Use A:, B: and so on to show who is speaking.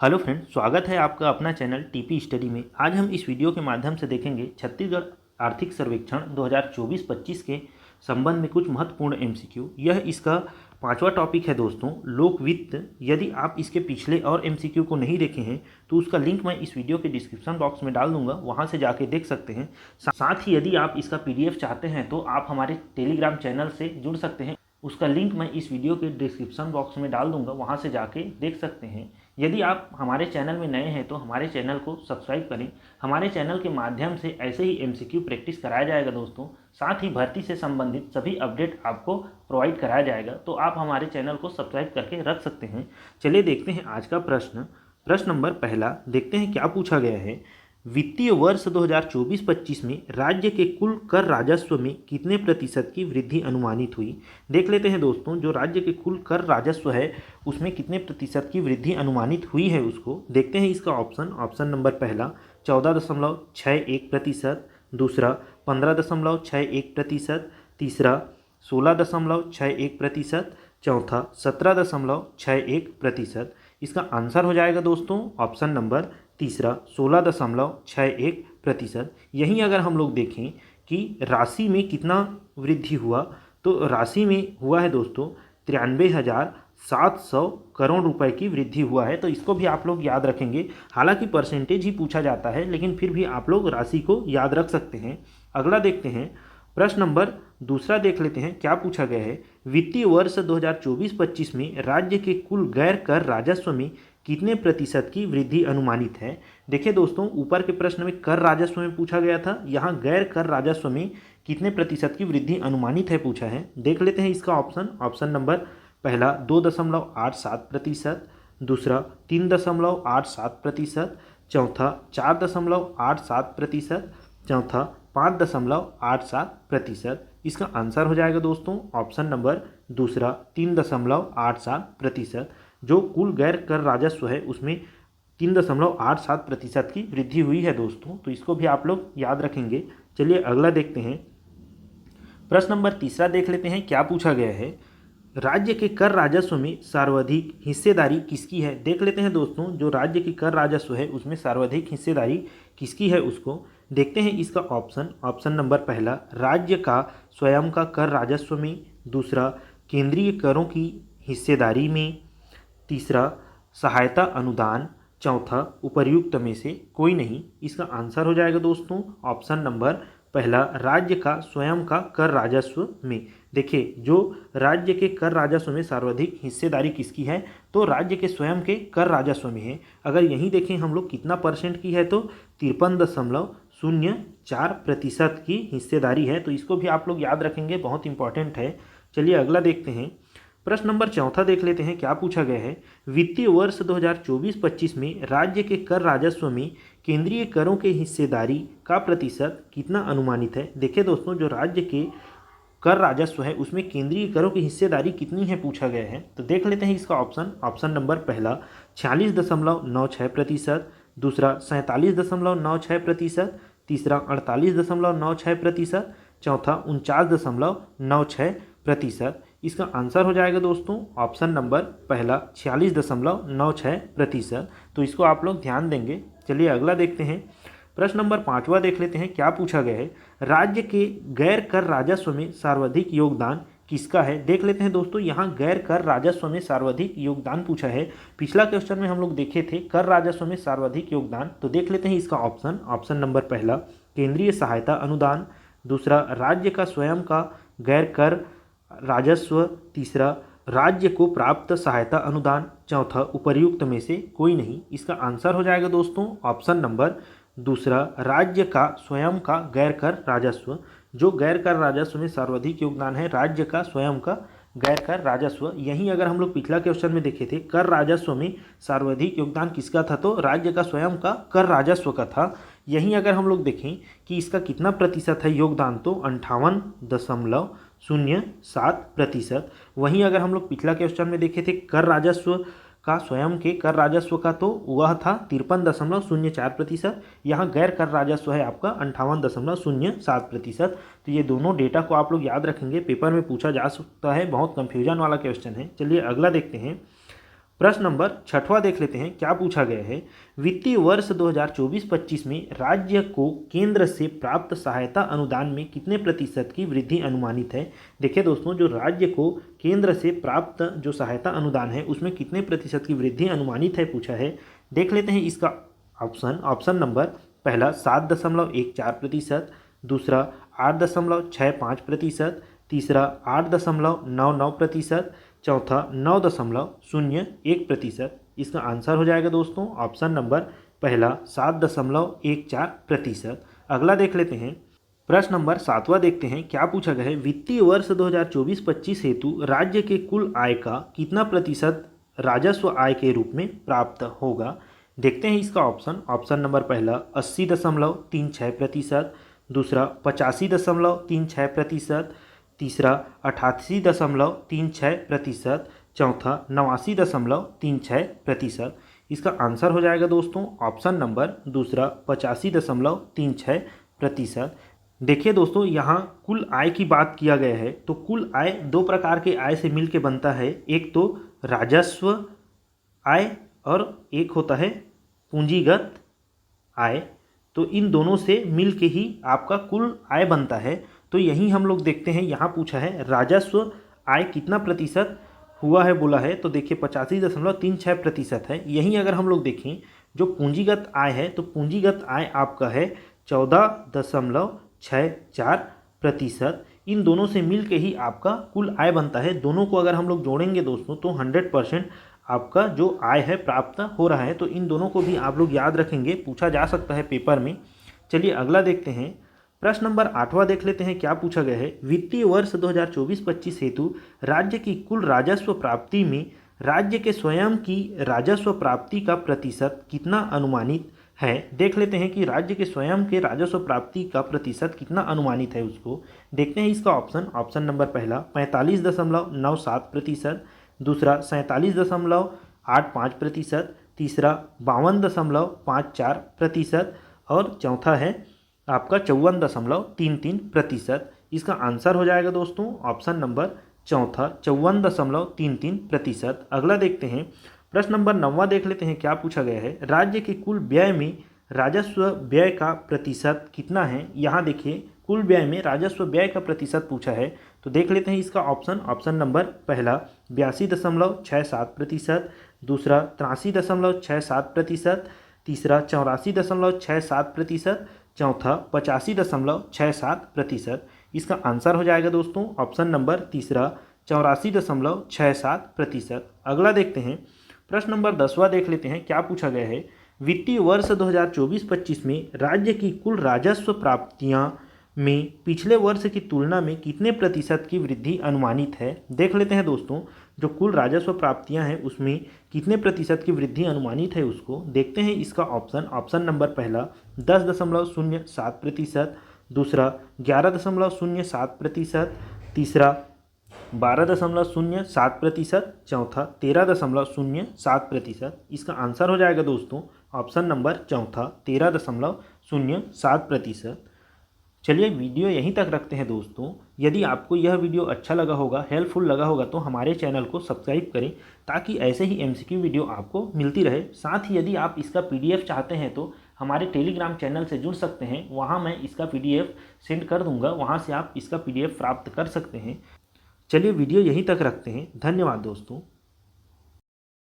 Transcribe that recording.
A: Hello friends, स्वागत है आपका अपना चैनल टीपी स्टडी में। आज हम इस वीडियो के माध्यम से देखेंगे छत्तीसगढ़ आर्थिक सर्वेक्षण 2024-25 के संबंध में कुछ महत्वपूर्ण एमसीक्यू। यह इसका 5वां टॉपिक है दोस्तों, लोक वित्त। यदि आप इसके पिछले और एमसीक्यू को नहीं देखे हैं तो उसका लिंक मैं इस वीडियो के डिस्क्रिप्शन बॉक्स में डाल दूंगा, वहां से जाके देख सकते हैं। साथ ही यदि आप इसका पीडीएफ चाहते हैं तो आप हमारे टेलीग्राम चैनल से जुड़ सकते हैं। उसका लिंक मैं इस वीडियो के डिस्क्रिप्शन बॉक्स में डाल दूंगा, वहां से जाके देख सकते हैं। यदि आप हमारे चैनल में नए हैं तो हमारे चैनल को सब्सक्राइब करें। हमारे चैनल के माध्यम से ऐसे ही एमसीक्यू प्रैक्टिस कराया जाएगा दोस्तों। साथ ही भर्ती से संबंधित सभी अपडेट आपको प्रोवाइड कराया जाएगा, तो आप हमारे चैनल को सब्सक्राइब करके रख सकते हैं। चलिए देखते हैं आज का प्रश्न नंबर पहला। देखते हैं क्या पूछा गया है। वित्तीय वर्ष 2024-25 में राज्य के कुल कर राजस्व में कितने प्रतिशत की वृद्धि अनुमानित हुई। देख लेते हैं दोस्तों, जो राज्य के कुल कर राजस्व है उसमें कितने प्रतिशत की वृद्धि अनुमानित हुई है उसको देखते हैं। इसका ऑप्शन नंबर पहला 14.61%, दूसरा 15.61%, तीसरा 16.61%, चौथा 17.61%। इसका आंसर हो जाएगा दोस्तों ऑप्शन नंबर तीसरा 16.61%। यहीं अगर हम लोग देखें कि राशि में कितना वृद्धि हुआ, तो राशि में हुआ है दोस्तों 93,700 करोड़ रुपए की वृद्धि हुआ है। तो इसको भी आप लोग याद रखेंगे। हालांकि परसेंटेज ही पूछा जाता है, लेकिन फिर भी आप लोग राशि को याद रख सकते हैं। अगला देखते हैं, प्रश्न नंबर दूसरा देख लेते हैं क्या पूछा गया है। वित्तीय वर्ष 2024-25 में राज्य के कुल गैर कर राजस्व में कितने प्रतिशत की वृद्धि अनुमानित है। देखिए दोस्तों, ऊपर के प्रश्न में कर राजस्व में पूछा गया था, यहाँ गैर कर राजस्व में कितने प्रतिशत की वृद्धि अनुमानित है पूछा है। देख लेते हैं इसका ऑप्शन नंबर पहला 2.87%, दूसरा 3.87%, चौथा 4.87%, चौथा 5.87%। इसका आंसर हो जाएगा दोस्तों ऑप्शन नंबर दूसरा 3.87%। जो कुल गैर कर राजस्व है उसमें 3.87% की वृद्धि हुई है दोस्तों, तो इसको भी आप लोग याद रखेंगे। चलिए अगला देखते हैं, प्रश्न नंबर तीसरा देख लेते हैं क्या पूछा गया है। राज्य के कर राजस्व में सर्वाधिक हिस्सेदारी किसकी है। देख लेते हैं दोस्तों, जो राज्य की कर राजस्व है उसमें सर्वाधिक हिस्सेदारी किसकी है उसको देखते हैं। इसका ऑप्शन नंबर पहला राज्य का स्वयं का कर राजस्व में, दूसरा केंद्रीय करों की हिस्सेदारी में, तीसरा सहायता अनुदान, चौथा उपर्युक्त में से कोई नहीं। इसका आंसर हो जाएगा दोस्तों ऑप्शन नंबर पहला राज्य का स्वयं का कर राजस्व में। देखिए, जो राज्य के कर राजस्व में सर्वाधिक हिस्सेदारी किसकी है, तो राज्य के स्वयं के कर राजस्व में है। अगर यहीं देखें हम लोग कितना परसेंट की है, तो 53.04% की हिस्सेदारी है। तो इसको भी आप लोग याद रखेंगे, बहुत इंपॉर्टेंट है। चलिए अगला देखते हैं, प्रश्न नंबर चौथा देख लेते हैं क्या पूछा गया है। वित्तीय वर्ष 2024-25 में राज्य के कर राजस्व में केंद्रीय करों के हिस्सेदारी का प्रतिशत कितना अनुमानित है। देखिए दोस्तों, जो राज्य के कर राजस्व है उसमें केंद्रीय करों की हिस्सेदारी कितनी है पूछा गया है। तो देख लेते हैं इसका ऑप्शन नंबर पहला 46.96%, दूसरा 47.96%, तीसरा 48.96%, चौथा 49.96%। इसका आंसर हो जाएगा दोस्तों ऑप्शन नंबर पहला 46.96%। तो इसको आप लोग ध्यान देंगे। चलिए अगला देखते हैं, प्रश्न नंबर 5वां देख लेते हैं क्या पूछा गया है। राज्य के गैर कर राजस्व में सर्वाधिक योगदान किसका है। देख लेते हैं दोस्तों, यहाँ गैर कर राजस्व में सर्वाधिक योगदान पूछा है। पिछला क्वेश्चन में हम लोग देखे थे कर राजस्व में सर्वाधिक योगदान, तो देख लेते हैं इसका ऑप्शन नंबर पहला केंद्रीय सहायता अनुदान, दूसरा राज्य का स्वयं का गैर कर राजस्व, तीसरा राज्य को प्राप्त सहायता अनुदान, चौथा उपर्युक्त में से कोई नहीं। इसका आंसर हो जाएगा दोस्तों ऑप्शन नंबर दूसरा राज्य का स्वयं का गैर कर राजस्व। जो गैर कर राजस्व में सर्वाधिक योगदान है राज्य का स्वयं का गैर कर राजस्व। यहीं अगर हम लोग पिछला क्वेश्चन में देखे थे कर राजस्व में सर्वाधिक योगदान किसका था, तो राज्य का स्वयं का कर राजस्व का था। यहीं अगर हम लोग देखें कि इसका कितना प्रतिशत है योगदान, तो 58.07%। वहीं अगर हम लोग पिछला क्वेश्चन में देखे थे कर राजस्व का स्वयं के कर राजस्व का, तो वह था 53.04%। यहाँ गैर कर राजस्व है आपका 58.07%। तो ये दोनों डेटा को आप लोग याद रखेंगे, पेपर में पूछा जा सकता है, बहुत कंफ्यूजन वाला क्वेश्चन है। चलिए अगला देखते हैं, प्रश्न नंबर 6वां देख लेते हैं, क्या पूछा गया है। वित्तीय वर्ष 2024-25 में राज्य को केंद्र से प्राप्त सहायता अनुदान में कितने प्रतिशत की वृद्धि अनुमानित है। देखिए दोस्तों, जो राज्य को केंद्र से प्राप्त जो सहायता अनुदान है उसमें कितने प्रतिशत की वृद्धि अनुमानित है पूछा है। देख लेते हैं इसका ऑप्शन नंबर पहला 7.14%, दूसरा 8.65%, तीसरा 8.99%, चौथा 9.01%। इसका आंसर हो जाएगा दोस्तों ऑप्शन नंबर पहला 7.14%। अगला देख लेते हैं, प्रश्न नंबर 7वां देखते हैं, क्या पूछा गया है। वित्तीय वर्ष 2024-25 हेतु राज्य के कुल आय का कितना प्रतिशत राजस्व आय के रूप में प्राप्त होगा। देखते हैं इसका ऑप्शन नंबर पहला 80.36%, दूसरा 85.36%, तीसरा 88.36%, चौथा 89.36%। इसका आंसर हो जाएगा दोस्तों ऑप्शन नंबर दूसरा 85.36%। देखिए दोस्तों, यहाँ कुल आय की बात किया गया है तो कुल आय दो प्रकार के आय से मिलके बनता है, एक तो राजस्व आय और एक होता है पूंजीगत आय। तो इन दोनों से मिलके ही आपका कुल आय बनता है। तो यही हम लोग देखते हैं, यहाँ पूछा है राजस्व आय कितना प्रतिशत हुआ है बोला है, तो देखिए 85.36% है। यहीं अगर हम लोग देखें जो पूंजीगत आय है तो पूंजीगत आय आपका है 14.64%। इन दोनों से मिलके ही आपका कुल आय बनता है। दोनों को अगर हम लोग जोड़ेंगे दोस्तों तो 100% आपका जो आय है प्राप्त हो रहा है। तो इन दोनों को भी आप लोग याद रखेंगे, पूछा जा सकता है पेपर में। चलिए अगला देखते हैं, प्रश्न नंबर 8वां देख लेते हैं, क्या पूछा गया है। वित्तीय वर्ष 2024-25 हेतु राज्य की कुल राजस्व प्राप्ति में राज्य के स्वयं की राजस्व प्राप्ति का प्रतिशत कितना अनुमानित है। देख लेते हैं कि राज्य के स्वयं के राजस्व प्राप्ति का प्रतिशत कितना अनुमानित है, उसको देखते हैं। इसका ऑप्शन नंबर पहला 45.97%, दूसरा 47.85%, तीसरा 52.54% और चौथा है आपका 54.33%। इसका आंसर हो जाएगा दोस्तों ऑप्शन नंबर चौथा 54.33%। अगला देखते हैं, प्रश्न नंबर 9वां देख लेते हैं, क्या पूछा गया है। राज्य के कुल व्यय में राजस्व व्यय का प्रतिशत कितना है। यहाँ देखिए कुल व्यय में राजस्व व्यय का प्रतिशत पूछा है, तो देख लेते हैं इसका ऑप्शन नंबर पहला 82.67%, दूसरा 83.67%, तीसरा 84.67%, चौथा 85.67%। इसका आंसर हो जाएगा दोस्तों ऑप्शन नंबर तीसरा 84.67%। अगला देखते हैं, प्रश्न नंबर 10वां देख लेते हैं, क्या पूछा गया है। वित्तीय वर्ष 2024-25 में राज्य की कुल राजस्व प्राप्तियां में पिछले वर्ष की तुलना में कितने प्रतिशत की वृद्धि अनुमानित है। देख लेते हैं दोस्तों, जो कुल राजस्व प्राप्तियां हैं उसमें कितने प्रतिशत की वृद्धि अनुमानित है उसको देखते हैं। इसका ऑप्शन नंबर पहला 10.07%, दूसरा 11.07%, तीसरा 12.07%, चौथा 13.07%। इसका आंसर हो जाएगा दोस्तों ऑप्शन नंबर चौथा 13.07%। चलिए वीडियो यहीं तक रखते हैं दोस्तों। यदि आपको यह वीडियो अच्छा लगा होगा, हेल्पफुल लगा होगा तो हमारे चैनल को सब्सक्राइब करें ताकि ऐसे ही एमसीक्यू वीडियो आपको मिलती रहे। साथ ही यदि आप इसका पीडीएफ चाहते हैं तो हमारे टेलीग्राम चैनल से जुड़ सकते हैं, वहां मैं इसका पीडीएफ सेंड कर दूंगा, वहां से आप इसका पीडीएफ प्राप्त कर सकते हैं। चलिए वीडियो यहीं तक रखते हैं। धन्यवाद दोस्तों।